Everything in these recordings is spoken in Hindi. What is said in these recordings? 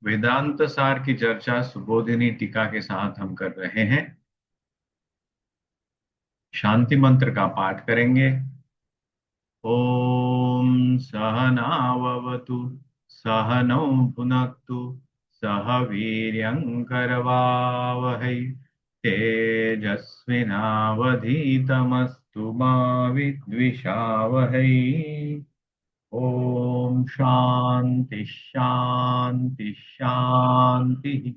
वेदांत सार की चर्चा सुबोधिनी टीका के साथ हम कर रहे हैं। शांति मंत्र का पाठ करेंगे। ओम सहनाववतु सहनौ भुनक्तु सह वीर्यङ्करवावहै तेजस्विनावधीतमस्तु मा विद्विषावहै। ओम शांति शांति शांति।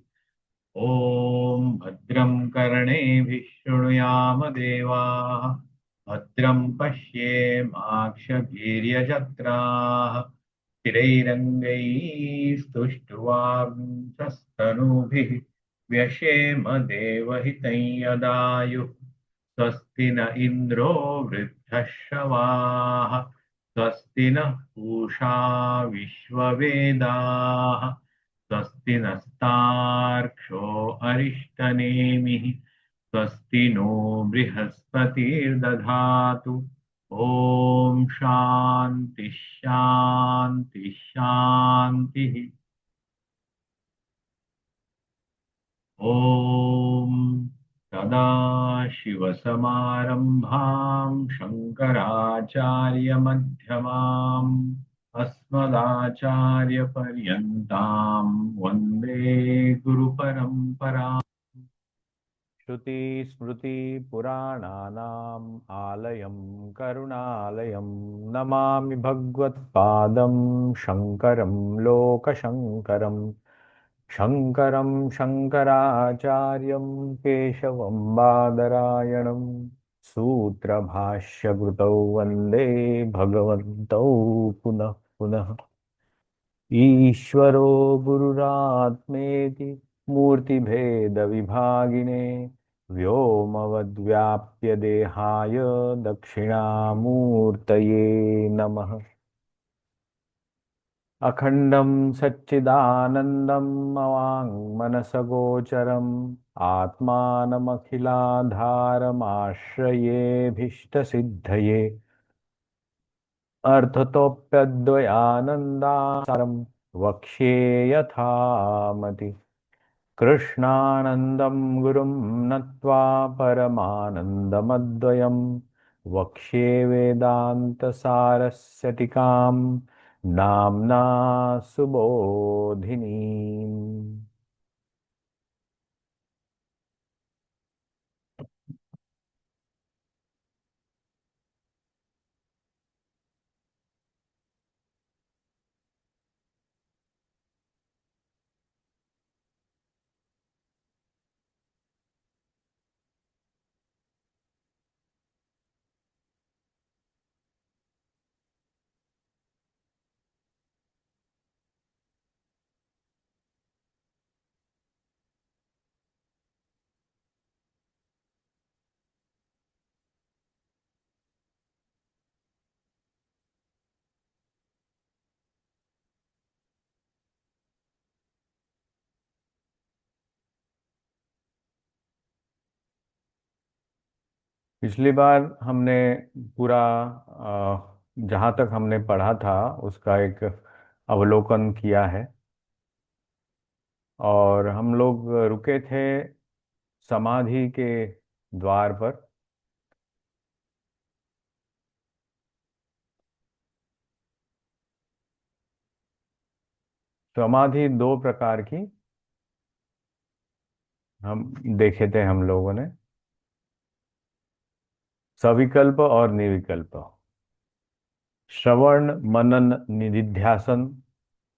ओम भद्रं कर्णेभिः शृणुयाम देवाः भद्रं पश्येमाक्षभिर्यजत्राः स्थिरैरङ्गैस्तुष्ट्वांसस्तनूभिः व्यशेम देवहितं यदायुः। स्वस्ति न इन्द्रो वृद्धश्रवाः स्वस्ति नः पूषा विश्ववेदाः स्वस्ति नस्तार्क्ष्यो अरिष्टनेमिः स्वस्ति नो बृहस्पतिर्दधातु। ओम शांति शांति शांति। ओम सदाशिवसमारम्भां शङ्कराचार्यमध्यमाम् अस्मदाचार्यपर्यन्तां वन्दे गुरुपरम्पराम्। श्रुतिस्मृतिपुराणानाम् आलयं करुणालयं नमामि भगवत्पादं शङ्करं लोकशङ्करं। शङ्करं शङ्कराचार्यं केशवं बादरायणं सूत्रभाष्यकृतौ वन्दे भगवन्तौ पुनः पुनः। ईश्वरो गुरुरात्मेति मूर्तिभेदविभागिने व्योमवद्व्याप्य देहाय दक्षिणामूर्तये नमः। अखण्डं सच्चिदानन्दं अवाङ्मनसगोचरम् आत्मानमखिलाधारमाश्रयेऽभीष्टसिद्धये अर्थतोऽप्यद्वयानन्दासारं वक्ष्ये यथामति। कृष्णानन्दं गुरुं नत्वा परमानन्दमद्वयं वक्ष्ये वेदान्तसारस्य टीकां नाम्ना सुबोधिनीम्। पिछली बार हमने पूरा जहाँ तक हमने पढ़ा था उसका एक अवलोकन किया है। और हम लोग रुके थे समाधि के द्वार पर। समाधि दो प्रकार की हम देखे थे हम लोगों ने, सविकल्प और निर्विकल्प। श्रवण मनन निधिध्यासन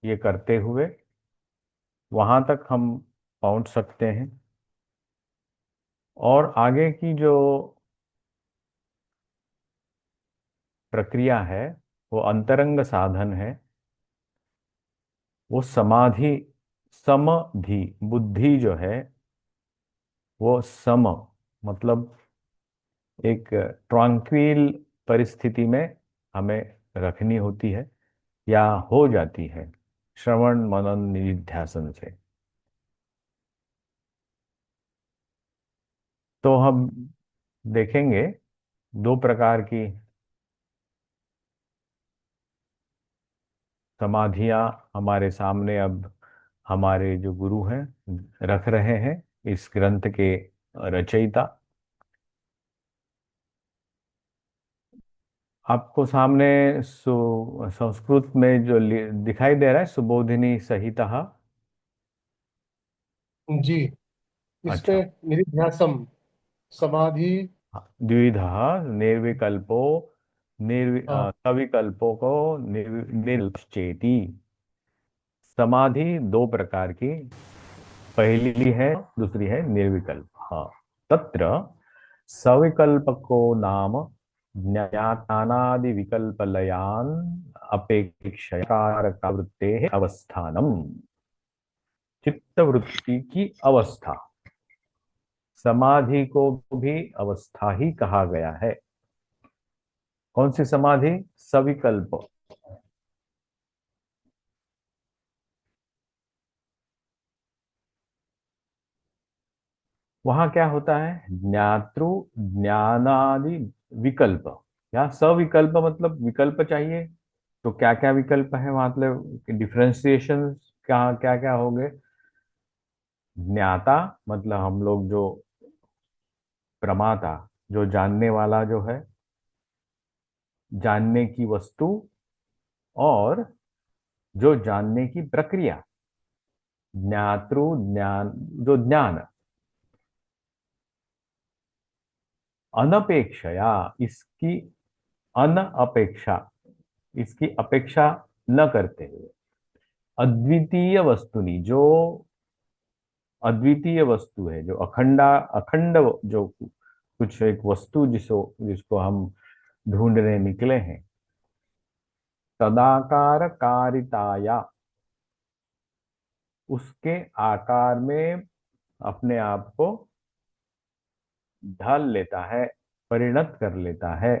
ये करते हुए वहां तक हम पहुंच सकते हैं। और आगे की जो प्रक्रिया है वो अंतरंग साधन है। वो समाधि समधि बुद्धि जो है वो सम मतलब एक ट्रांक्विल परिस्थिति में हमें रखनी होती है या हो जाती है श्रवण मनन निधिध्यासन से। तो हम देखेंगे दो प्रकार की समाधियां हमारे सामने अब हमारे जो गुरु हैं रख रहे हैं, इस ग्रंथ के रचयिता। आपको सामने संस्कृत में जो दिखाई दे रहा है, सुबोधिनी संहिता। जी। अच्छा। इसमें निधिध्यासम समाधि। द्विधा निर्विकल्पो हाँ। सविकल्पों को निर्विचेति। समाधि दो प्रकार की, पहली है, दूसरी है निर्विकल्प। हाँ। तत्र सविकल्पको नाम ज्ञानादि विकल्पलयान अपेक्षया कारकवृत्तेः अवस्थानम। चित्तवृत्ति की अवस्था, समाधि को भी अवस्था ही कहा गया है। कौन सी समाधि? सविकल्प। वहां क्या होता है? ज्ञातृ ज्ञानादि विकल्प, या सविकल्प मतलब विकल्प चाहिए। तो क्या क्या विकल्प है वहां, मतलब डिफरेंशिएशन क्या क्या क्या हो गए? ज्ञाता मतलब हम लोग जो प्रमाता, जो जानने वाला जो है, जानने की वस्तु, और जो जानने की प्रक्रिया, ज्ञातृ ज्ञान, जो ज्ञान। अनपेक्षया, इसकी अनअपेक्षा, इसकी अपेक्षा न करते हुए, अद्वितीय वस्तुनि, जो अद्वितीय वस्तु है, जो अखंड, जो कुछ एक वस्तु जिसको जिसको हम ढूंढने निकले हैं, तदाकार कारिताया, उसके आकार में अपने आप को ढाल लेता है, परिणत कर लेता है।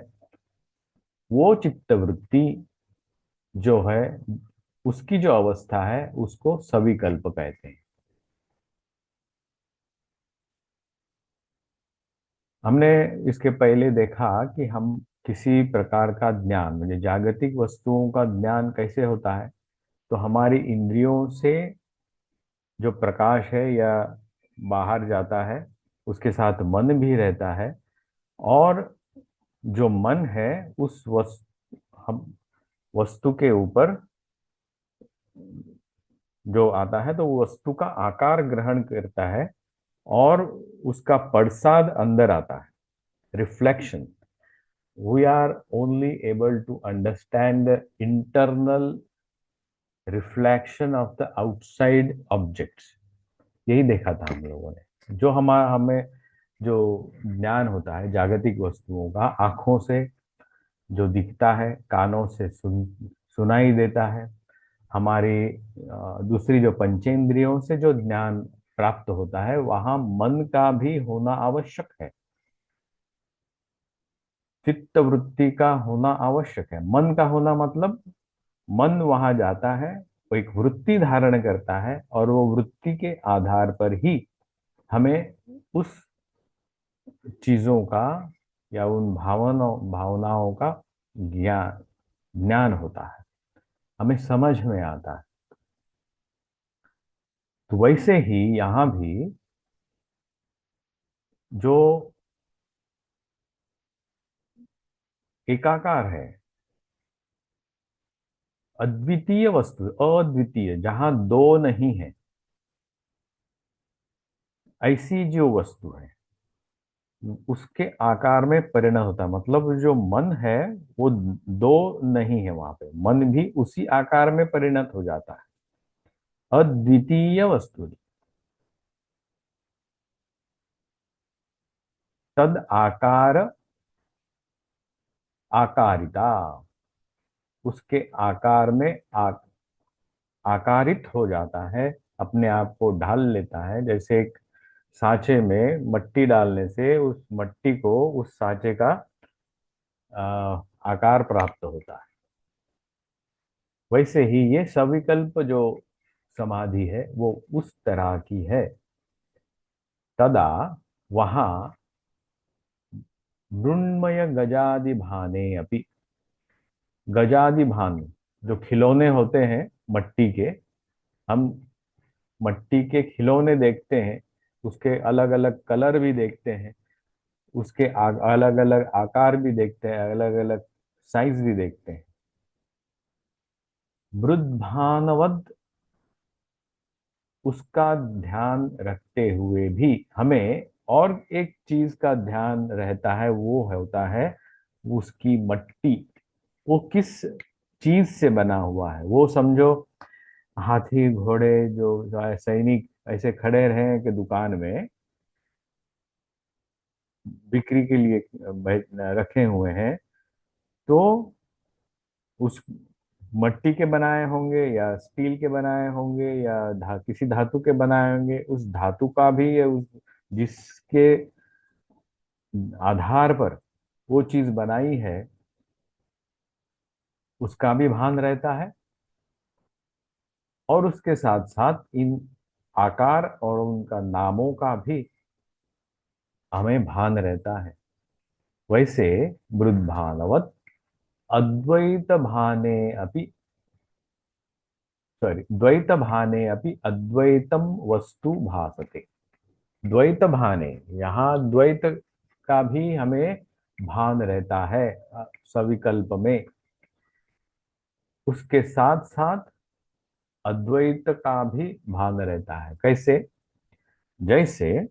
वो चित्तवृत्ति जो है, उसकी जो अवस्था है, उसको सविकल्प कहते हैं। हमने इसके पहले देखा कि हम किसी प्रकार का ज्ञान, म्हणजे जागतिक वस्तुओं का ज्ञान कैसे होता है, तो हमारी इंद्रियों से जो प्रकाश है या बाहर जाता है, उसके साथ मन भी रहता है। और जो मन है उस हम वस्तु के ऊपर जो आता है, तो वो वस्तु का आकार ग्रहण करता है, और उसका प्रसाद अंदर आता है, reflection. We are only able to understand the internal reflection of the outside objects। यही देखा था हम लोगों ने। जो हमें जो ज्ञान होता है जागतिक वस्तुओं का, आंखों से जो दिखता है, कानों से सुनाई देता है, हमारी दूसरी जो पंचेंद्रियों से जो ज्ञान प्राप्त होता है, वहां मन का भी होना आवश्यक है, चित्त वृत्ति का होना आवश्यक है। मन का होना मतलब मन वहां जाता है, वो एक वृत्ति धारण करता है, और वो वृत्ति के आधार पर ही हमें उस चीजों का या उन भावनाओं का ज्ञान ज्ञान होता है, हमें समझ में आता है। तो वैसे ही यहां भी जो एकाकार है, अद्वितीय वस्तु, अद्वितीय जहां दो नहीं है, ऐसी जो वस्तु है, उसके आकार में परिणत होता है। मतलब जो मन है वो दो नहीं है, वहां पे मन भी उसी आकार में परिणत हो जाता है, अद्वितीय वस्तु। तद आकार आकारिता, उसके आकार में आकारित हो जाता है, अपने आप को ढाल लेता है। जैसे एक सांचे में मट्टी डालने से उस मट्टी को उस सांचे का आकार प्राप्त होता है, वैसे ही ये सविकल्प जो समाधि है वो उस तरह की है। तदा वहां मृण्मय गजादि भाने अपि, गजादि भान जो खिलौने होते हैं मट्टी के, हम मट्टी के खिलौने देखते हैं, उसके अलग अलग कलर भी देखते हैं, उसके अलग अलग आकार भी देखते हैं, अलग अलग साइज भी देखते हैं। वृद्धानवद उसका ध्यान रखते हुए भी हमें और एक चीज का ध्यान रहता है, वो होता है उसकी मट्टी, वो किस चीज से बना हुआ है। वो समझो हाथी घोड़े जो सैनिक ऐसे खड़े रहे कि दुकान में बिक्री के लिए रखे हुए हैं, तो उस मट्टी के बनाए होंगे या स्टील के बनाए होंगे या किसी धातु के बनाए होंगे, उस धातु का भी या उस जिसके आधार पर वो चीज बनाई है उसका भी भान रहता है, और उसके साथ साथ इन आकार और उनका नामों का भी हमें भान रहता है। वैसे वृद्धानवत अद्वैत भाने अपि, सॉरी, द्वैत भाने अपि अद्वैतम वस्तु भासते। द्वैत भाने, यहाँ द्वैत का भी हमें भान रहता है सविकल्प में। उसके साथ साथ अद्वैत का भी भान रहता है। कैसे? जैसे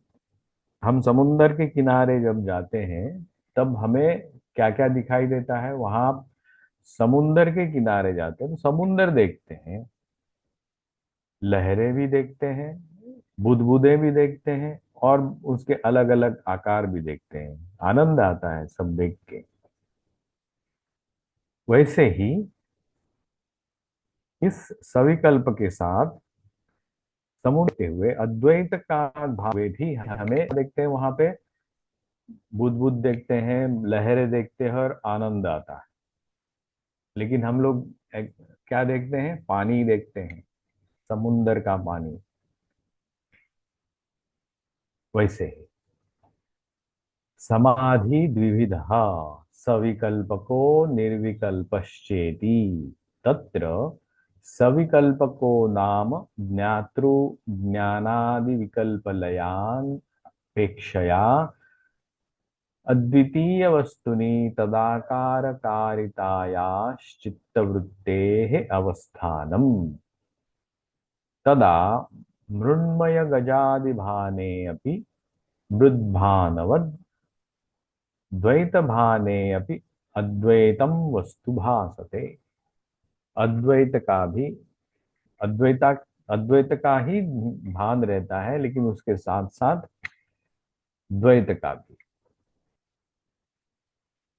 हम समुन्दर के किनारे जब जाते हैं तब हमें क्या क्या दिखाई देता है, वहां समुन्दर के किनारे जाते हैं तो समुन्दर देखते हैं, लहरें भी देखते हैं, बुदबुदें भी देखते हैं, और उसके अलग अलग आकार भी देखते हैं। आनंद आता है सब देख के। वैसे ही इस सविकल्प के साथ समुद्र के हुए अद्वैत का भाव भी हमें देखते हैं, वहां पे बुदबुद देखते हैं, लहरें देखते हैं और आनंद आता है। लेकिन हम लोग क्या देखते हैं? पानी देखते हैं, समुंदर का पानी। वैसे ही समाधि द्विविधा सविकल्पको निर्विकल्पश्चेति, तत्र सविकल्पको नाम ज्ञातृ ज्ञानादि विकल्पलयान अपेक्षया अद्वितीय वस्तुनि तदाकार कारितायाश्चित्तवृत्तेः अवस्थानम् तदा मृण्मय गजादिभाने अपि मृद्भानवद् द्वैतभाने अपि अद्वैतम वस्तु भासते। अद्वैत का भी अद्वैता अद्वैत का ही भान रहता है, लेकिन उसके साथ साथ द्वैत का भी।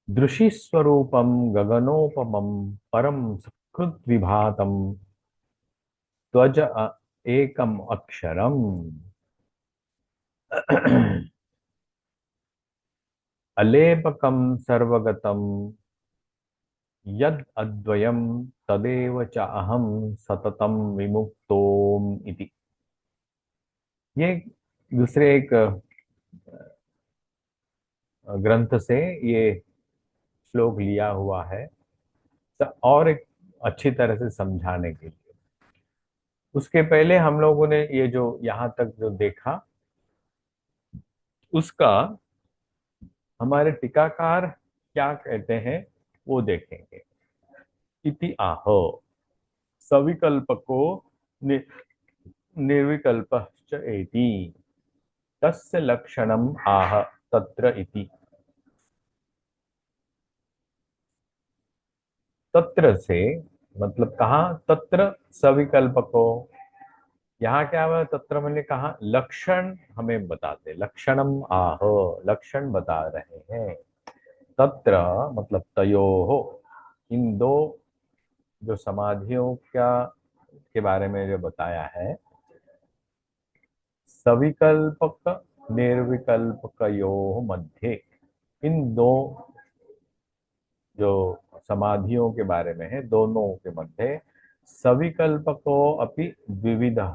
दृशि स्वरूपम गगनोपमम परम सकृत विभातम त्वज एकम अक्षरम अलेपकम सर्वगतम यद अद्वयम तदेव च अहम सततम विमुक्तोम इति। ये दूसरे एक ग्रंथ से ये श्लोक लिया हुआ है, और एक अच्छी तरह से समझाने के लिए। उसके पहले हम लोगों ने ये जो यहाँ तक जो देखा उसका हमारे टीकाकार क्या कहते हैं वो देखेंगे। इति आहो सविकल्पको निर्विकल्पश्च एति तस्य लक्षणम आह तत्र इति। तत्र से मतलब कहा? तत्र सविकल्पको, यहाँ क्या हुआ? तत्र मैंने कहा लक्षण हमें बताते, लक्षणम आह, लक्षण बता रहे हैं। तत्र मतलब तयोहो, इन दो जो समाधियों का के बारे में जो बताया है, सविकल्पक निर्विकल्पकयोः मध्ये, इन दो जो समाधियों के बारे में है, दोनों के मध्य सविकल्पको अपि द्विविधः,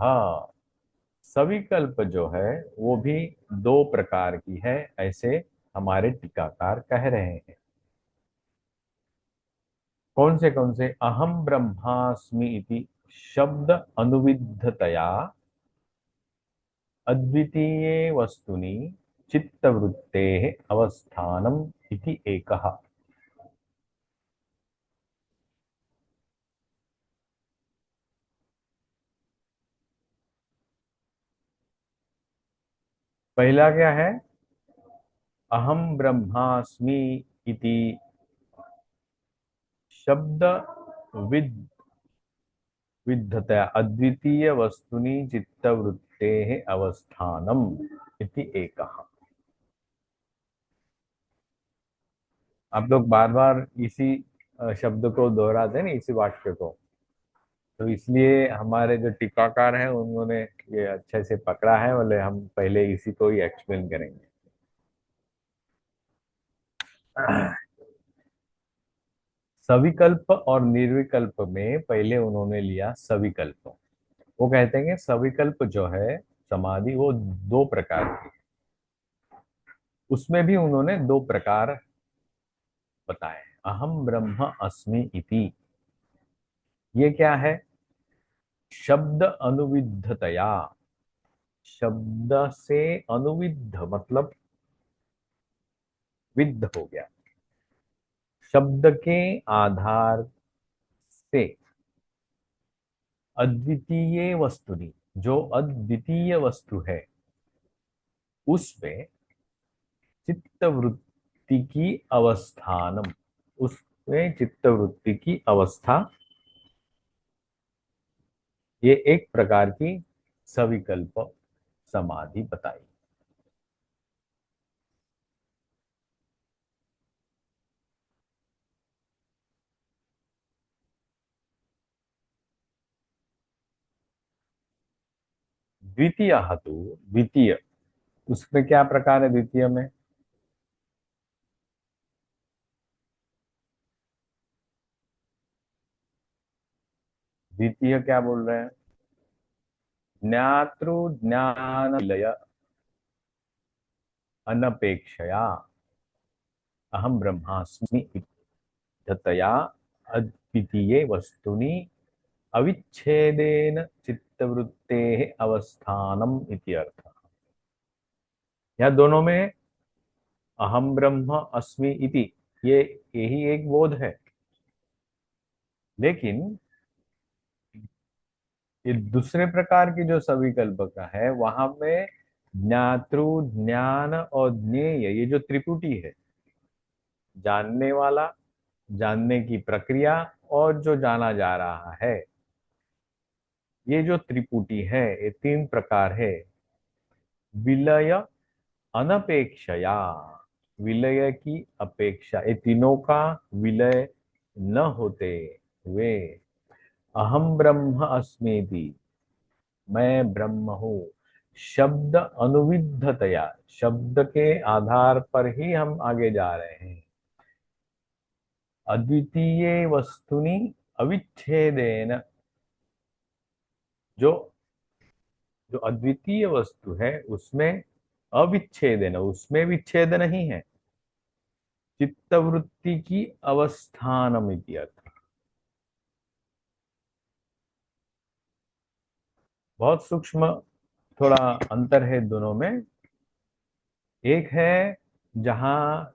सविकल्प जो है वो भी दो प्रकार की है, ऐसे हमारे टीकाकार कह रहे हैं। कौन से? अहम ब्रह्मास्मि इति शब्द अनुविद्धतया अद्वितीये वस्तुनि चित्तवृत्तेः अवस्थानम् इति एकः। पहला क्या है? अहम ब्रह्मास्मि इति शब्द विद विद्धतया अद्वितीय वस्तुनि चित्तवृत्तेः अवस्थानम इति एकः। आप लोग बार बार इसी शब्द को दोहराते हैं ना, इसी वाक्य को, तो इसलिए हमारे जो टीकाकार हैं उन्होंने ये अच्छे से पकड़ा है, बोले हम पहले इसी को ही एक्सप्लेन करेंगे। सविकल्प और निर्विकल्प में पहले उन्होंने लिया सविकल्प। वो कहते हैं कि सविकल्प जो है समाधि, वो दो प्रकार की, उसमें भी उन्होंने दो प्रकार बताए। अहम ब्रह्म अस्मि इति, ये क्या है? शब्द अनुविद्धतया, शब्द से अनुविद्ध मतलब विद्ध हो गया, शब्द के आधार से अद्वितीय वस्तुनि, जो अद्वितीय वस्तु है उसमें चित्तवृत्ति की अवस्थानम, उसमें चित्तवृत्ति की अवस्था, ये एक प्रकार की सविकल्प समाधि बताई। द्वितीय हेतु, द्वितीय, उसमें क्या प्रकार है द्वितीय में? द्वितीय क्या बोल रहे हैं? ज्ञातृ ज्ञान विलय अनपेक्षया अहम ब्रह्मास्मि इत्यतया अद्वितीये वस्तुनि अविच्छेदेन चित्तवृत्तेः अवस्थानम इति अर्थ। यह दोनों में अहम ब्रह्म अस्मि इति, ये यही एक बोध है, लेकिन ये दूसरे प्रकार की जो सविकल्प का है, वहां में ज्ञातृ ज्ञान और ज्ञेय, ये जो त्रिपुटी है, जानने वाला, जानने की प्रक्रिया और जो जाना जा रहा है, ये जो त्रिपुटी है, ये तीन प्रकार है। विलय अनपेक्षया, विलय की अपेक्षा, ये तीनों का विलय न होते हुए अहम ब्रह्म अस्मीति, मैं ब्रह्म हूं, शब्द अनुविद्धतया, शब्द के आधार पर ही हम आगे जा रहे हैं। अद्वितीय वस्तुनि अविच्छेदेन, जो जो अद्वितीय वस्तु है उसमें अविच्छेदेन, उसमें विच्छेद नहीं है, चित्तवृत्ति की अवस्थानम इति अर्थ। बहुत सूक्ष्म थोड़ा अंतर है दोनों में। एक है जहां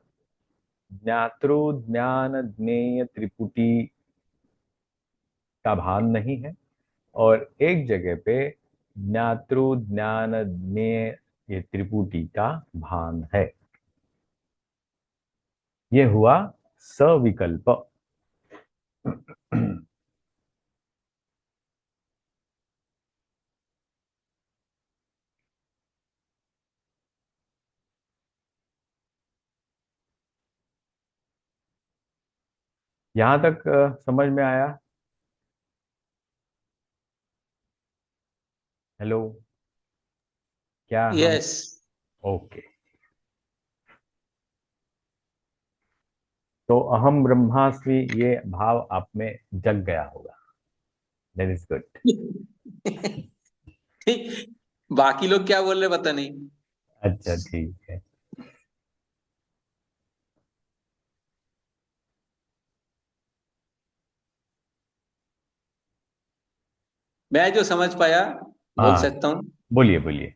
ज्ञातृ ज्ञान ज्ञेय त्रिपुटी का भान नहीं है, और एक जगह पे ज्ञातृ ज्ञान ज्ञेय ये त्रिपुटी का भान है। ये हुआ सविकल्प। यहां तक समझ में आया? हेलो, क्या हम? यस। ओके, तो अहम ब्रह्मास्मि ये भाव आप में जग गया होगा। That is good. बाकी लोग क्या बोल रहे पता नहीं। अच्छा, ठीक है। मैं जो समझ पाया बोल हाँ, सकता हूँ। बोलिए बोलिए।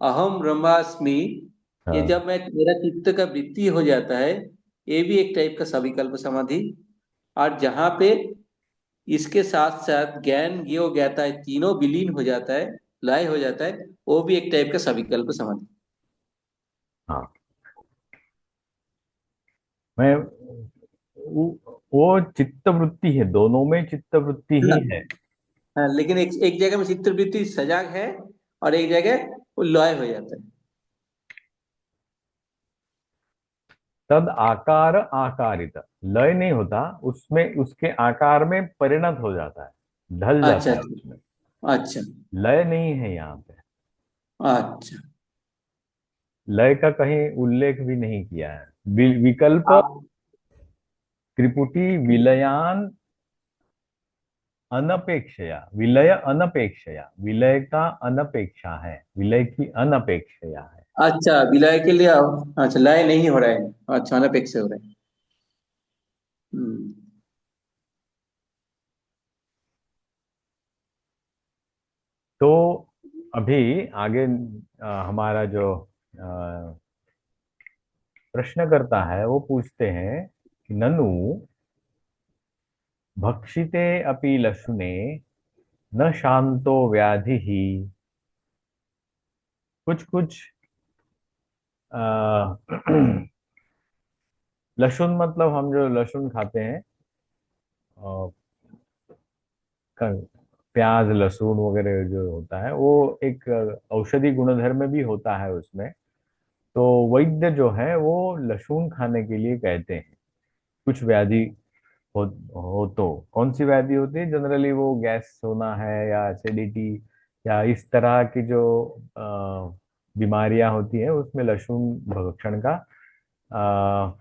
अहम ब्रह्मास्मि, ये हाँ जब मैं मेरा चित्त का वृत्ति हो जाता है, ये भी एक टाइप का सविकल्प समाधि। और जहाँ पे इसके साथ साथ ज्ञान ज्ञो ज्ञाता है तीनों विलीन हो जाता है, लय हो जाता है, वो भी एक टाइप का सविकल्प समाधि। हाँ। मैं वो चित्त वृत्ति है, दोनों में चित्त वृत्ति ही हाँ, है। हाँ, लेकिन एक एक जगह में चित्त वृत्ति सजाग है और एक जगह वो लय हो जाता है। तद आकार आकारित, लय नहीं होता उसमें, उसके आकार में परिणत हो जाता है, ढल अच्छा जाता है उसमें। अच्छा। अच्छा लय नहीं है यहाँ पे। अच्छा। लय का कहीं उल्लेख भी नहीं किया है। विकल्प आप त्रिपुटी विलयान अनपेक्षया, विलय अनपेक्षया, विलय का अनपेक्षा है, विलय की अनपेक्षया है। अच्छा, विलय के लिए अच्छा लय नहीं हो रहा है, अच्छा अनपेक्ष हो रहा है। हम्म। तो अभी आगे हमारा जो प्रश्न करता है वो पूछते हैं कि ननु भक्षिते अपि लशुने न शांतो व्याधि ही। कुछ कुछ लहसुन मतलब हम जो लहसुन खाते हैं, अ, प्याज लहसुन वगैरह जो होता है वो एक औषधि गुणधर्म भी होता है उसमें। तो वैद्य जो है वो लहसुन खाने के लिए कहते हैं। कुछ व्याधि हो तो कौन सी व्याधि होती है, जनरली वो गैस होना है या एसिडिटी या इस तरह की जो बीमारियां होती है, उसमें लहसुन भक्षण का अ,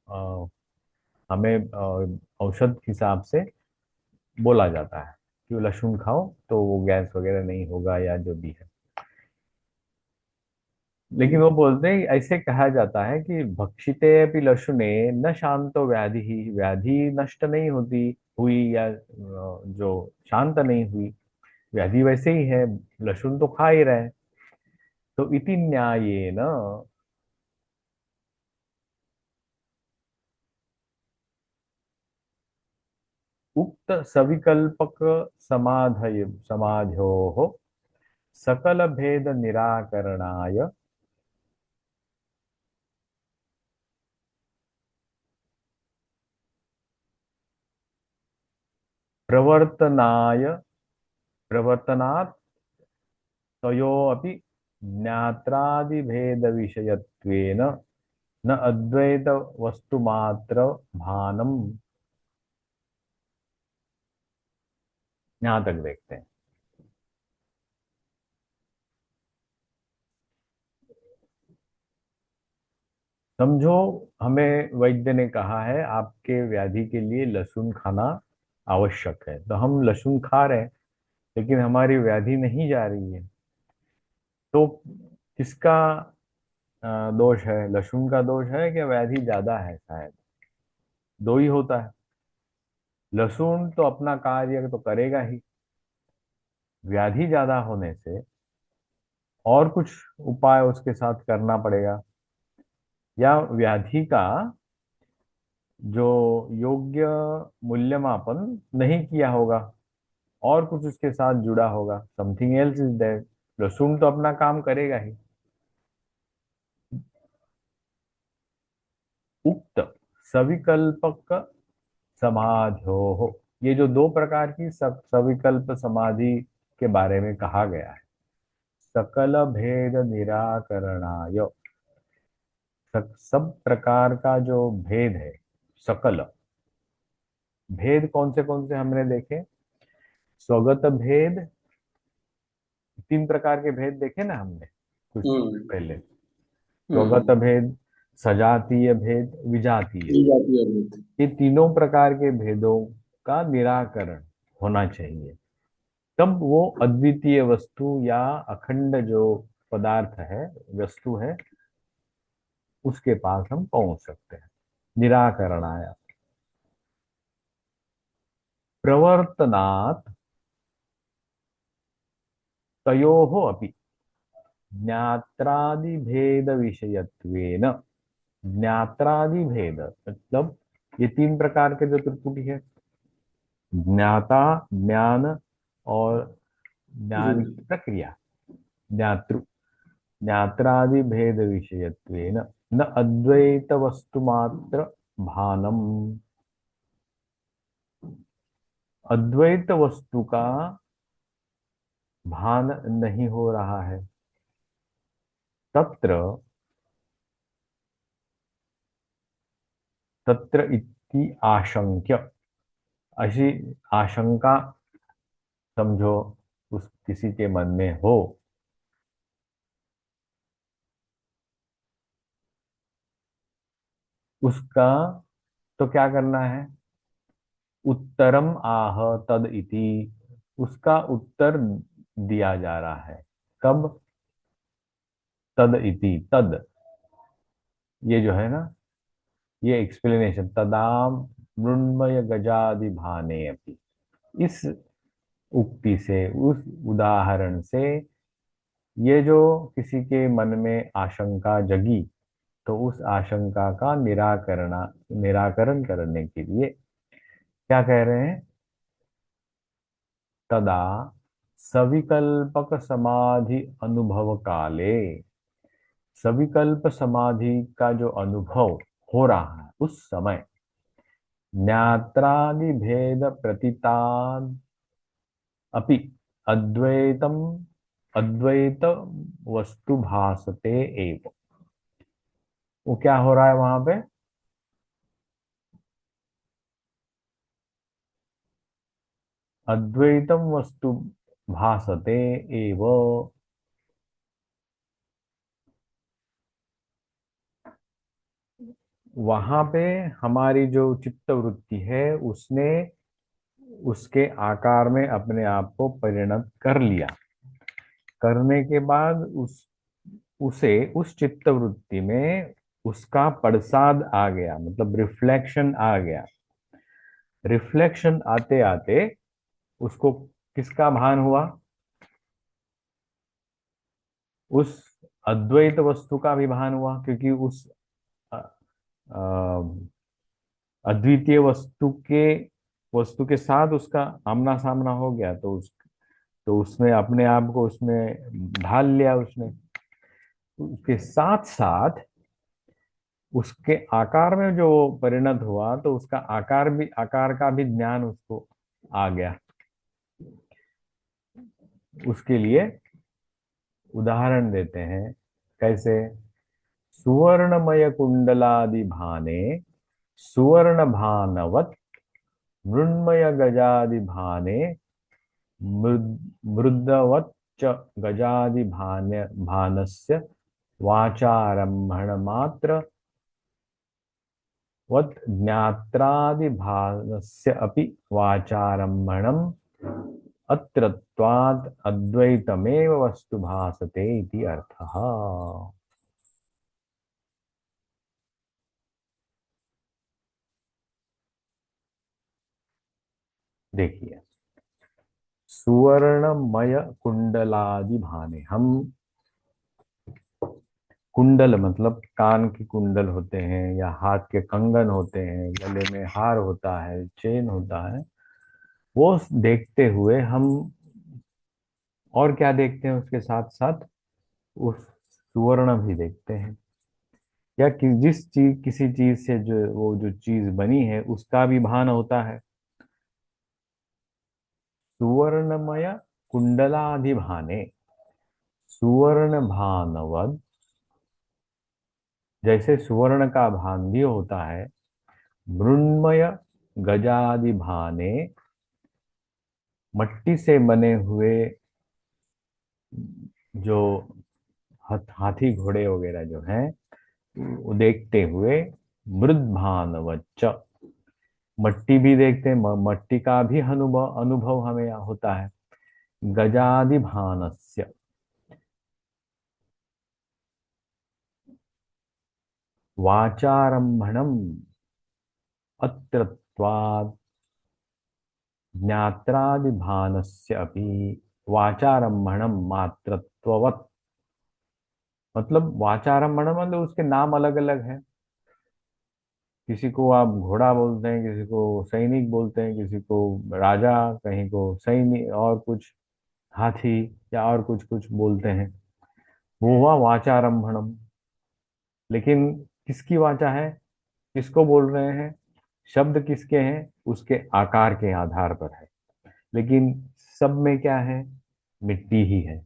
अ, हमें औषध हिसाब से बोला जाता है कि वो लहसुन खाओ तो वो गैस वगैरह नहीं होगा या जो भी है। लेकिन वो बोलते हैं, ऐसे कहा जाता है कि भक्षिते अपि लशुने न शांतो व्याधि ही, व्याधि नष्ट नहीं होती हुई या जो शांत नहीं हुई, व्याधि वैसे ही है, लहसुन तो खा ही रहे। तो इति न्यायेन उक्त सविकल्पक समाधय समाध्योः सकल भेद निराकरणाय प्रवर्तनाय प्रवर्तनात् तयोरपि ज्ञात्रादिभेदविषयत्वेन न अद्वैत वस्तुमात्र भानम। यहां तक देखते हैं। समझो, हमें वैद्य ने कहा है आपके व्याधि के लिए लहसुन खाना आवश्यक है, तो हम लहसुन खा रहे हैं, लेकिन हमारी व्याधि नहीं जा रही है। तो किसका दोष है, लहसुन का दोष है कि व्याधि ज्यादा है? शायद दो ही होता है। लहसुन तो अपना कार्य तो करेगा ही, व्याधि ज्यादा होने से और कुछ उपाय उसके साथ करना पड़ेगा, या व्याधि का जो योग्य मूल्यमापन नहीं किया होगा, और कुछ उसके साथ जुड़ा होगा, समथिंग एल्स इज देयर। लहसुन तो अपना काम करेगा ही। उक्त सविकल्पक समाधो हो, ये जो दो प्रकार की सविकल्प समाधि के बारे में कहा गया है, सकल भेद निराकरणाय, सब प्रकार का जो भेद है, सकल भेद कौन से हमने देखे? स्वगत भेद, तीन प्रकार के भेद देखे ना हमने कुछ हम्म। पहले। स्वगत हम्म। भेद, सजातीय भेद, विजातीय ये भेद। जाती है अद्वैत। ये तीनों प्रकार के भेदों का निराकरण होना चाहिए, तब वो अद्वितीय वस्तु या अखंड जो पदार्थ है, वस्तु है, उसके पास हम पहुंच सकते हैं। निराकरण आया प्रवर्तनात् तयोः अपि, ज्ञात्रादि भेद विषयत्वेन। ज्ञात्रादि भेद मतलब ये तीन प्रकार के जो त्रिपुटी है, ज्ञाता, ज्ञान और ज्ञान की प्रक्रिया, ज्ञातृ। ज्ञात्रादि भेद विषयत्वेन न अद्वैत वस्तु मात्र भानम। अद्वैत वस्तु का भान नहीं हो रहा है। तत्र तत्र इति आशंक्य, ऐसी आशंका समझो उस किसी के मन में हो, उसका तो क्या करना है? उत्तरम आह तद इति, उसका उत्तर दिया जा रहा है। कब? तद इति, तद ये जो है ना, ये एक्सप्लेनेशन, तदाम मृण्मय गजादि भाने अपि, इस उक्ति से, उस उदाहरण से ये जो किसी के मन में आशंका जगी, तो उस आशंका का निराकरण करने के लिए क्या कह रहे हैं? तदा सविकल्पक समाधि अनुभव काले, सविकल्प समाधि का जो अनुभव हो रहा है उस समय, ज्ञात्रादि भेद प्रतीताद अपि अद्वैतम, अद्वैत वस्तु भासते एव। वो क्या हो रहा है वहां पे? अद्वैतम वस्तु भासते एव। वहां पे हमारी जो चित्त वृत्ति है उसने उसके आकार में अपने आप को परिणत कर लिया। करने के बाद उसे उस चित्त वृत्ति में उसका प्रसाद आ गया, मतलब रिफ्लेक्शन आ गया। रिफ्लेक्शन आते आते उसको किसका भान हुआ? उस अद्वैत वस्तु का भी भान हुआ, क्योंकि उस अ, अ, अद्वितीय वस्तु के साथ उसका आमना सामना हो गया, तो उसने अपने आप को उसमें ढाल लिया उसने। उसके साथ साथ उसके आकार में जो परिणत हुआ, तो उसका आकार का भी ज्ञान उसको आ गया। उसके लिए उदाहरण देते हैं, कैसे? सुवर्णमय कुंडलादि भाने सुवर्ण भानवत मृण्मय गजादि भाने मृदवत च गजादि भानस्य वाचारंभण मात्र वत ज्ञात्रादि भानस्य अपि वाचारंभणम् अत्रत्वात् अद्वैतमेव वस्तु भासते इति अर्थः। देखिए, सुवर्णमय कुंडलादि भाने, हम कुंडल मतलब कान की कुंडल होते हैं, या हाथ के कंगन होते हैं, गले में हार होता है, चेन होता है, वो देखते हुए हम और क्या देखते हैं? उसके साथ साथ उस सुवर्ण भी देखते हैं, या कि जिस चीज, किसी चीज से जो वो जो चीज बनी है उसका भी भान होता है। सुवर्णमय कुंडलादि भाने, सुवर्ण भानवद, जैसे सुवर्ण का भान भी होता है, मृण्मय गजादि भाने, मट्टी से बने हुए जो हाथी घोड़े वगैरह जो हैं, वो देखते हुए, मृद भानवच्च, मट्टी भी देखते हैं, मट्टी का भी अनुभव अनुभव हमें होता है। गजादि भानस्य, वाचारंभणम अत्रत्वात् ज्ञात्रादि भानस्य अपि वाचारंभणम मात्रत्ववत्। मतलब वाचारम्भण मतलब उसके नाम अलग अलग हैं। किसी को आप घोड़ा बोलते हैं, किसी को सैनिक बोलते हैं, किसी को राजा, कहीं को सैनिक और कुछ हाथी, या और कुछ कुछ बोलते हैं। वो हुआ वाचारंभणम। लेकिन किसकी वाचा है, किसको बोल रहे हैं, शब्द किसके हैं, उसके आकार के आधार पर है। लेकिन सब में क्या है, मिट्टी ही है।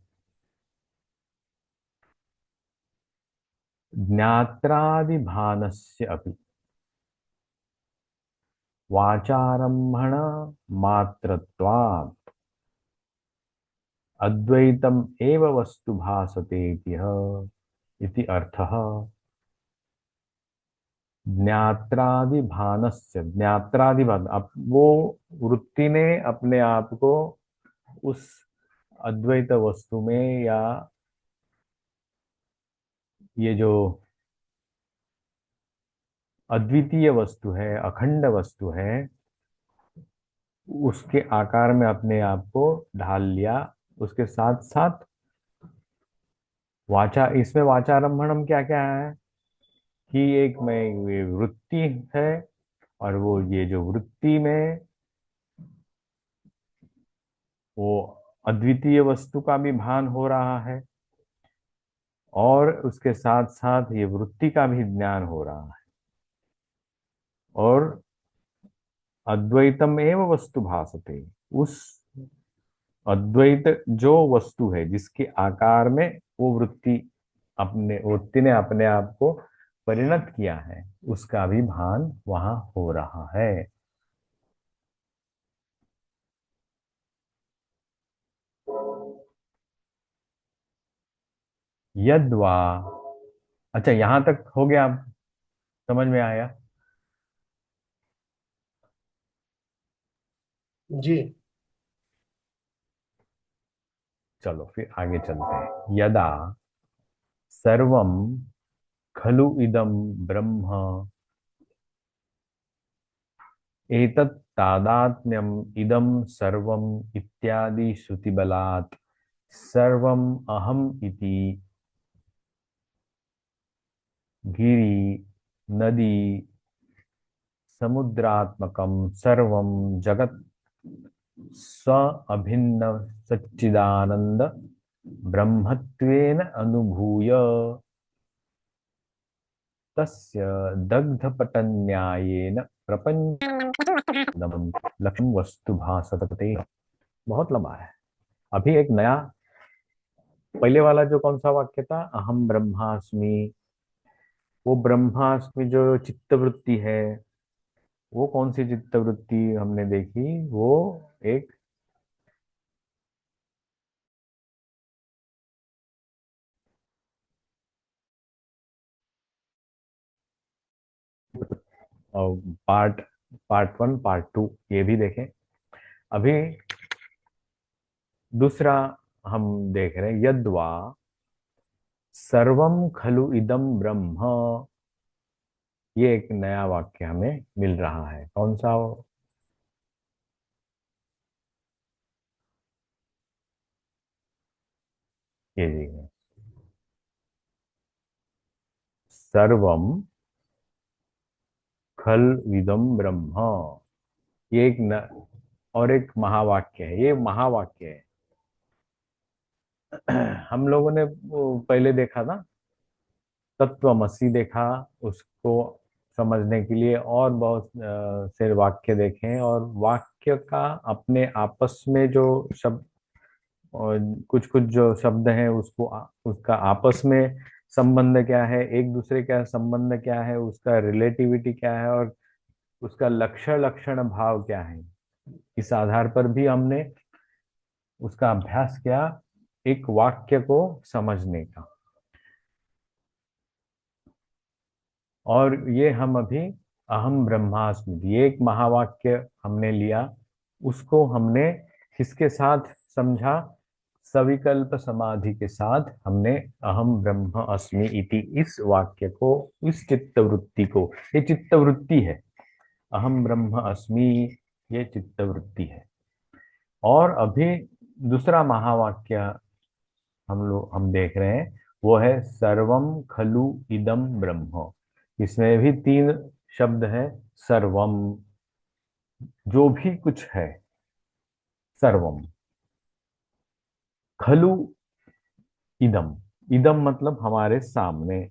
ज्ञात्रादिभानस्य अपि वाचारंभण मात्रत्वात् अद्वैतम एव वस्तु भासते इति अर्थः। ज्ञात्रादिभानस्य, ज्ञात्रादिभान, अब वो वृत्ति ने अपने आप को उस अद्वैत वस्तु में, या ये जो अद्वितीय वस्तु है, अखंड वस्तु है, उसके आकार में अपने आप को ढाल लिया। उसके साथ साथ वाचा, इसमें वाचारंभणम क्या क्या है कि एक में ये वृत्ति है, और वो ये जो वृत्ति में वो अद्वितीय वस्तु का भी भान हो रहा है, और उसके साथ साथ ये वृत्ति का भी ज्ञान हो रहा है, और अद्वैतम एव वस्तु भासते, उस अद्वैत जो वस्तु है जिसके आकार में वो वृत्ति ने अपने आप को परिणत किया है, उसका भी भान वहां हो रहा है। यद्वा, अच्छा यहां तक हो गया, समझ में आया? जी। चलो फिर आगे चलते हैं। यदा सर्वम खलु इदम ब्रह्म एतत् तादात्म्यम इदम सर्वम इत्यादि श्रुति बलात् सर्वम अहम इति गिरि नदी समुद्रात्मकम सर्वम जगत स्व अभिन्न सच्चिदानंद ब्रह्मत्वेन अनुभूय तस्य दग्धपटन्यायेन प्रपंचम लक्ष्म वस्तु भासते। बहुत लंबा है। अभी एक नया, पहले वाला जो कौन सा वाक्य था, अहम ब्रह्मास्मि, वो ब्रह्मास्मि जो चित्तवृत्ति है, वो कौन सी चित्तवृत्ति हमने देखी, वो एक part part one part two ये भी देखें। अभी दूसरा हम देख रहे हैं, यद्वा सर्वम खलु इदम ब्रह्म। ये एक नया वाक्य हमें मिल रहा है, कौन सा? ये देखिए, सर्वम खल इदम ब्रह्म। ये एक और एक महावाक्य है, ये महावाक्य है। हम लोगों ने वो पहले देखा था, तत्वमसी देखा, उसको समझने के लिए और बहुत से वाक्य देखे, और वाक्य का अपने आपस में जो शब्द, और कुछ कुछ जो शब्द हैं उसको उसका आपस में संबंध क्या है, एक दूसरे का संबंध क्या है, उसका रिलेटिविटी क्या है, और उसका लक्षण लक्षण भाव क्या है, इस आधार पर भी हमने उसका अभ्यास किया, एक वाक्य को समझने का। और ये हम अभी अहम ब्रह्मास्मि, ये एक महावाक्य हमने लिया, उसको हमने किसके साथ समझा, सविकल्प समाधि के साथ हमने अहम ब्रह्म अस्मि इति इस वाक्य को, इस चित्तवृत्ति को, ये चित्तवृत्ति है, अहम ब्रह्म अस्मि, ये चित्तवृत्ति है। और अभी दूसरा महावाक्य हम देख रहे हैं, वो है सर्वम खलु इदम ब्रह्म। इसमें भी तीन शब्द है। सर्वम, जो भी कुछ है, सर्वम। खलु इदम, इदम मतलब हमारे सामने।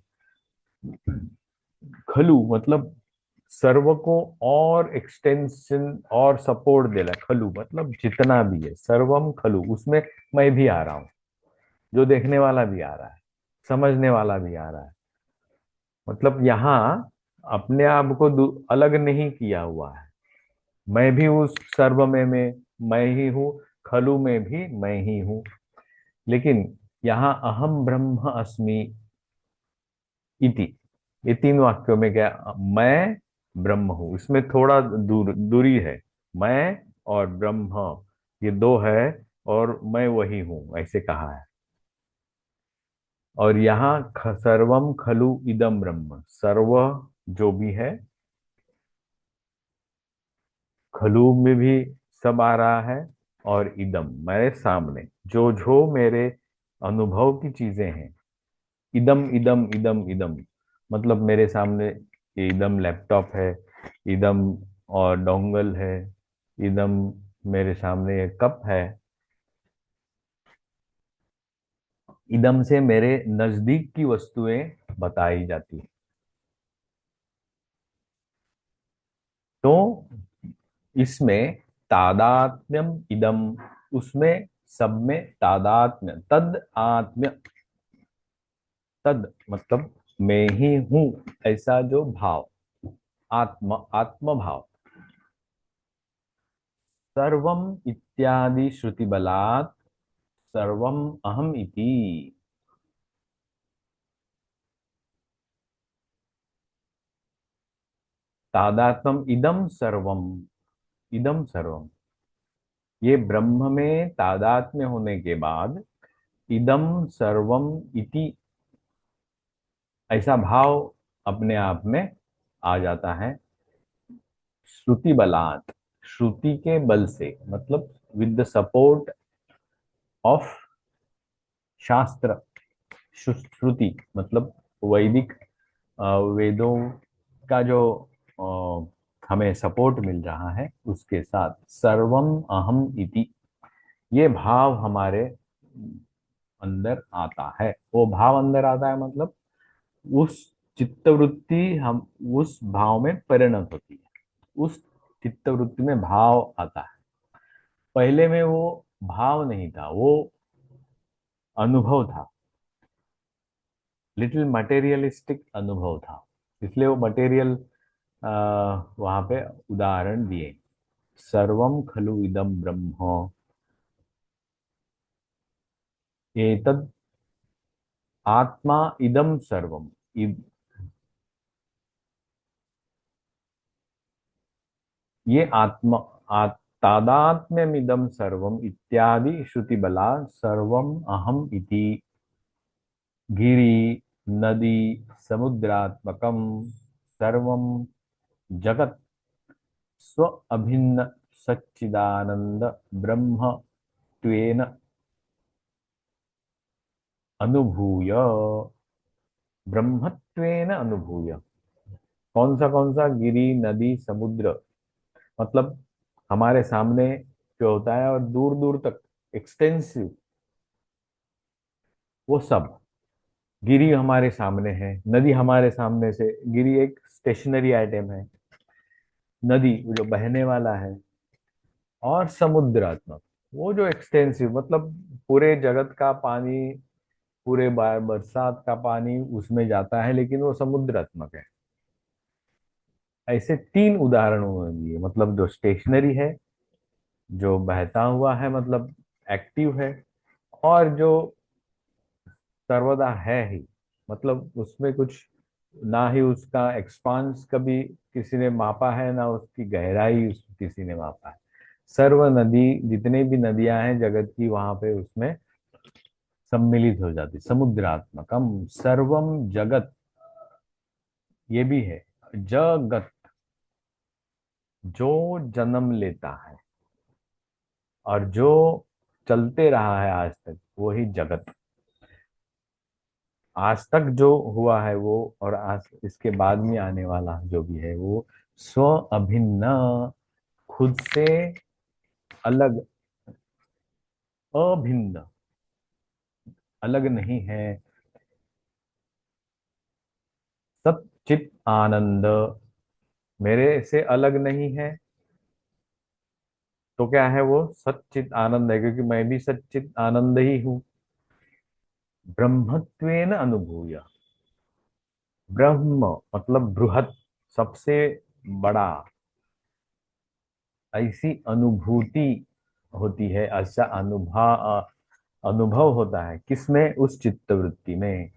खलु मतलब सर्व को और एक्सटेंशन और सपोर्ट दे रहा है। खलु मतलब जितना भी है, सर्वम खलु, उसमें मैं भी आ रहा हूँ, जो देखने वाला भी आ रहा है, समझने वाला भी आ रहा है। मतलब यहाँ अपने आप को अलग नहीं किया हुआ है। मैं भी उस सर्व में मैं ही हूँ, खलु में भी मैं ही हूँ। लेकिन यहाँ अहम ब्रह्म अस्मि इति, ये तीन वाक्यों में क्या, मैं ब्रह्म हूँ, इसमें थोड़ा दूरी है। मैं और ब्रह्म, ये दो है, और मैं वही हूँ, ऐसे कहा है। और यहाँ सर्वम खलु इदम ब्रह्म, सर्व जो भी है, खलु में भी सब आ रहा है, और इदम मेरे सामने जो जो मेरे अनुभव की चीजें हैं। इदम इदम इदम इदम मतलब मेरे सामने ये इदम लैपटॉप है, इदम और डोंगल है, इदम मेरे सामने ये कप है। इदम से मेरे नजदीक की वस्तुएं बताई जाती है। तो इसमें तादात्म्यम इदम, उसमें सब में तादात्म्य, तद आत्म्य, तद मतलब मैं ही हूं, ऐसा जो भाव, आत्म आत्म भाव। सर्वम इत्यादि श्रुति बलात् सर्वम अहम इति। तादात्म्यम इदम सर्वम, इदम सर्वम, ये ब्रह्म में तादात्म्य होने के बाद इदम सर्वम इति, ऐसा भाव अपने आप में आ जाता है। श्रुति बलात्, श्रुति के बल से, मतलब विद द सपोर्ट ऑफ शास्त्र। श्रुति मतलब वैदिक वेदों का जो हमें सपोर्ट मिल रहा है, उसके साथ सर्वम अहम इति, ये भाव हमारे अंदर आता है। वो भाव अंदर आता है मतलब उस चित्तवृत्ति हम उस भाव में परिणत होती है। उस चित्तवृत्ति में भाव आता है। पहले में वो भाव नहीं था, वो अनुभव था, लिटिल मटेरियलिस्टिक अनुभव था। इसलिए वो मटेरियल वहां पे उदाहरण दिए। सर्वम खलु इदम ब्रह्म एतद आत्मा इदम सर्वम। ये आत्मा तादात्म्यमिदम सर्वम इत्यादि श्रुति बला सर्वम अहम इति। गिरि नदी समुद्रात्मकम सर्वम जगत स्व अभिन्न सच्चिदानंद ब्रह्म त्वेन अनुभूय, ब्रह्मत्वेन अनुभूय। कौन सा गिरि नदी समुद्र, मतलब हमारे सामने जो होता है और दूर दूर तक एक्सटेंसिव, वो सब। गिरी हमारे सामने है, नदी हमारे सामने से, गिरी एक स्टेशनरी आइटम है, नदी जो बहने वाला है, और समुद्रात्मक वो जो एक्सटेंसिव, मतलब पूरे जगत का पानी, पूरे बरसात का पानी उसमें जाता है, लेकिन वो समुद्रात्मक है। ऐसे तीन उदाहरण उन्होंने दिए, मतलब जो स्टेशनरी है, जो बहता हुआ है मतलब एक्टिव है, और जो सर्वदा है ही, मतलब उसमें कुछ ना ही उसका एक्सपांस कभी किसी ने मापा है, ना उसकी गहराई किसी ने मापा है। सर्व नदी, जितने भी नदियां हैं जगत की, वहां पे उसमें सम्मिलित हो जाती। समुद्रात्मकम सर्वम जगत, ये भी है जगत, जो जन्म लेता है और जो चलते रहा है आज तक, वो ही जगत। आज तक जो हुआ है वो, और आज इसके बाद में आने वाला जो भी है वो स्व अभिन्न, खुद से अलग, अभिन्न, अलग नहीं है। सच्चित आनंद, मेरे से अलग नहीं है। तो क्या है वो? सच्चित आनंद है, क्योंकि मैं भी सच्चित आनंद ही हूँ। ब्रह्मत्वेन अनुभूय, ब्रह्म मतलब बृहत, सबसे बड़ा, ऐसी अनुभूति होती है, ऐसा अनुभव होता है किसमें? उस चित्त वृत्ति में।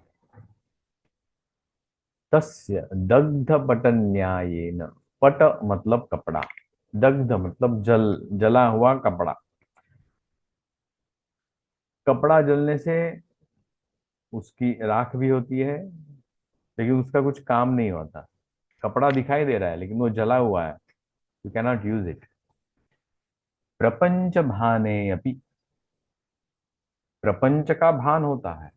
तस्य दग्ध पट न्यायेन, पट मतलब कपड़ा, दग्ध मतलब जला हुआ कपड़ा। कपड़ा जलने से उसकी राख भी होती है, लेकिन उसका कुछ काम नहीं होता। कपड़ा दिखाई दे रहा है लेकिन वो जला हुआ है, यू कैनॉट यूज इट। प्रपंच भाने अपि, प्रपंच का भान होता है,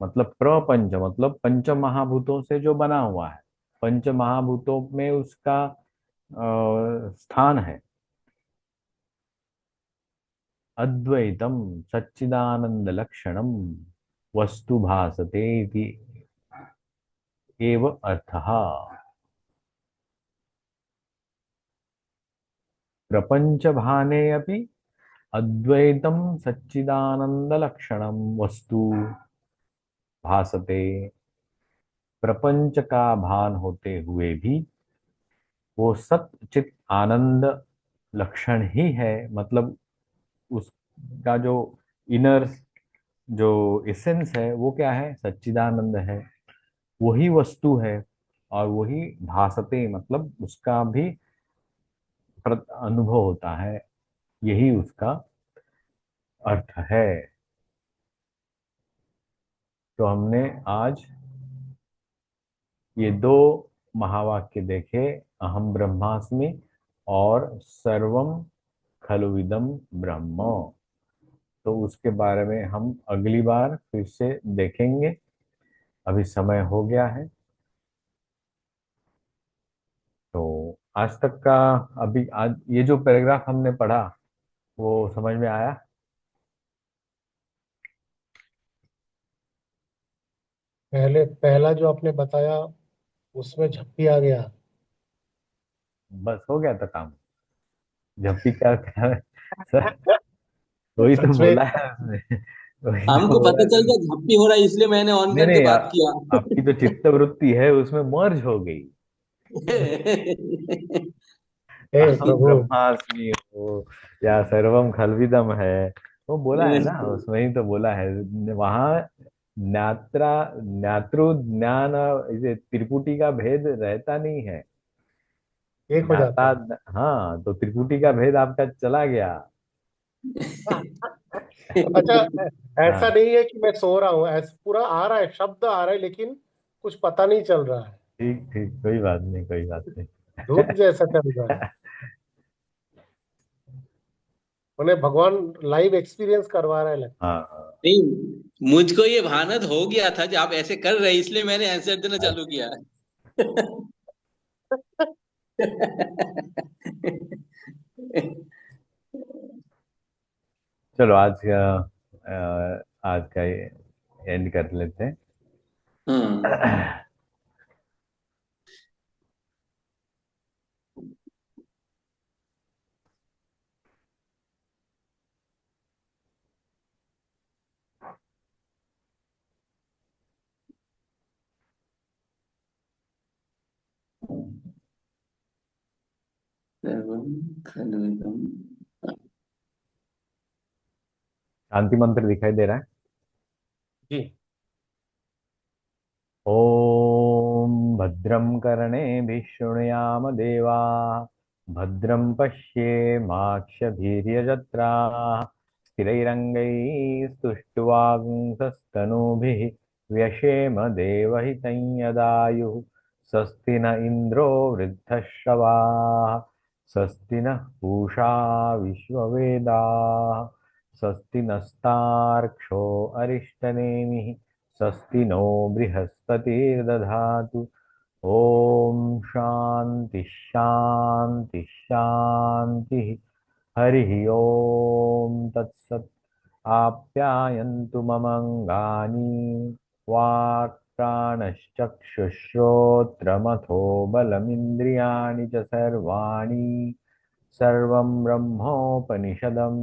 मतलब प्रपंच मतलब पंच महाभूतों से जो बना हुआ है, पंच महाभूतों में उसका स्थान है। अद्वैतम सच्चिदानंद लक्षणम वस्तु भासते इति एव अर्थः। प्रपंच भाने अपि अद्वैतम सच्चिदानंद लक्षणम वस्तु भासते, प्रपंच का भान होते हुए भी वो सच्चित आनंद लक्षण ही है। मतलब उसका जो इनर, जो एसेंस है वो क्या है? सच्चिदानंद है, वही वस्तु है, और वही भासते मतलब उसका भी अनुभव होता है, यही उसका अर्थ है। तो हमने आज ये दो महावाक्य देखे, अहम ब्रह्मास्मि और सर्वम खलुविदम ब्रह्म। तो उसके बारे में हम अगली बार फिर से देखेंगे, अभी समय हो गया है। तो आज तक का, अभी आज ये जो पैराग्राफ हमने पढ़ा वो समझ में आया? पहले पहला जो आपने बताया उसमें झप्पी आ गया। बस हो गया था काम। जब भी क्या क्या सर, वही तो सच में। बोला है उसने, वही तो हमको बोला पता चल है। गया झप्पी हो रहा है इसलिए मैंने ऑन नहीं करके नहीं, बात किया। आपकी तो चित्त वृत्ति है उसमें मर्ज हो गई। हे अहम प्रभु। ब्रह्मास्मि हो या सर्वम खलविदम है, वो बोला है ना, उसमें ही तो बोला है। वहां ज्ञात्रा, ज्ञातृ ज्ञान, इसे त्रिपुटी का भेद रहता नहीं है। एक हो ज्ञाता, जाता है। हाँ, तो त्रिपुटी का भेद आपका चला गया। अच्छा, ऐसा हाँ, नहीं है कि मैं सो रहा हूँ, ऐसा पूरा आ रहा है, शब्द आ रहा है, लेकिन कुछ पता नहीं चल रहा है। ठीक ठीक, कोई बात नहीं, कोई बात नहीं। धूप जैसा चल रहा है। उन्हें भगवान लाइव एक्सपीरियंस करवा रहा है लगता हाँ हाँ। नहीं, मुझको ये भानत हो गया था जो आप ऐसे कर रहे हैं इसलिए मैंने आंसर देना चालू किया। चलो आज का एंड कर लेते हैं। हम्म। सर्वं खलु इदं। शांति मंत्र दिखाई दे रहा है? जी। ओम भद्रं कर्णेभिः शृणुयाम देवा, भद्रं पश्येमाक्षभिर्यजत्राः, स्थिरैरङ्गैस्तुष्ट्वागुंसस्तनूभिः व्यशेम देवहितं यदायुः। स्वस्ति न इन्द्रो वृद्धश्रवाः, स्वस्ति नः पूषा विश्ववेदाः, स्वस्ति नस्तार्क्ष्यो अरिष्टनेमिः, स्वस्ति नो बृहस्पतिर्दधातु। ओम शांति शांति शांति। हरिः ओम तत्सत्। आप्यायन्तु ममङ्गानि वाक्प्राणश्चक्षुश्रोत्रमथो बलमिन्द्रियाणि च सर्वाणि सर्वं ब्रह्मोपनिषदं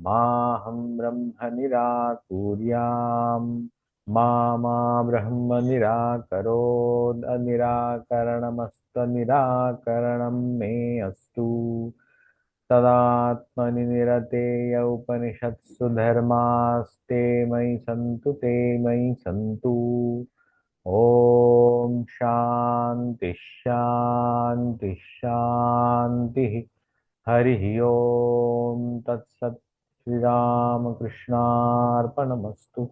माहं ब्रह्म निराकुर्याम् मा ब्रह्म निराकरोत् अनिराकरणमस्तनिराकरणं मे अस्तु। तदात्मनि निरतेय उपनिषत्सु धर्मास्ते मयि सन्तु। ओम शांति शांति शांति। हरिः ओम तत्सत्। श्री राम कृष्णार्पणमस्तु।